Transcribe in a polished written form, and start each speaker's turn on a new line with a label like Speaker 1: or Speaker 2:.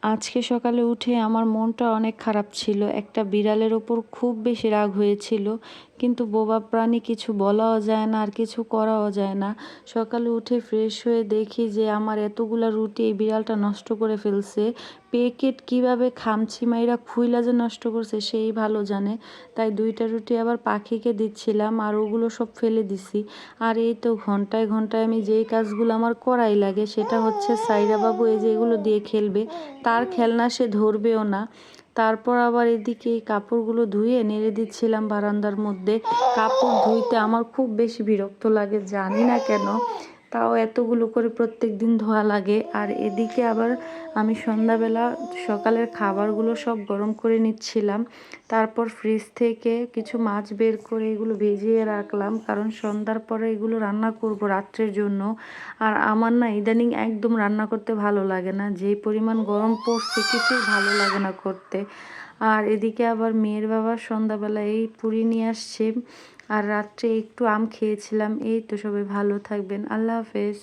Speaker 1: আজকে সকালে উঠে আমার মনটা অনেক খারাপ ছিল। একটা বিড়ালের ওপর খুব বেশি রাগ হয়েছিল। কিন্তু বোবা প্রাণী, কিছু বলাও যায় না আর কিছু করাও যায় না। সকালে উঠে ফ্রেশ হয়ে দেখি যে আমার এতগুলা রুটি এই বিড়ালটা নষ্ট করে ফেলছে। প্যাকেট কিভাবে খামচি মাইরা খুইলা যে নষ্ট করছে সেই ভালো জানে। তাই 2টা রুটি আবার পাখিকে দিচ্ছিলাম আর ওগুলো সব ফেলে দিছি। আর এই তো ঘন্টায় ঘন্টায় আমি যেই কাজগুলো আমার করাই লাগে সেটা হচ্ছে সাইরা বাবু এই যে এগুলো দিয়ে খেলবে, তার খেলনা সে ধরবেও না। তারপর আবার এদিকে এই কাপড়গুলো ধুয়ে নেড়ে দিচ্ছিলাম বারান্দার মধ্যে। কাপড় ধুইতে আমার খুব বেশি বিরক্ত লাগে, জানি না কেন, তাও এতগুলো করে প্রত্যেক দিন ধোয়া লাগে। আর এদিকে আবার আমি সন্ধ্যাবেলা সকালের খাবারগুলো সব গরম করে নিচ্ছিলাম। তারপর ফ্রিজ থেকে কিছু মাছ বের করে এগুলো ভিজিয়ে রাখলাম, কারণ সন্ধ্যার পরে এগুলো রান্না করব রাত্রের জন্য। আর আমার না ইদানিং একদম রান্না করতে ভালো লাগে না, যেই পরিমাণ গরম পড়ছে কিছুই ভালো লাগে না করতে। আর এদিকে আবার মেয়ের বাবা সন্ধ্যাবেলা এই পুরি নিয়ে আসছে, আর রাত্রে একটু আম খেয়েছিলাম। এই তো, সবাই ভালো থাকবেন, আল্লাহ হাফেজ।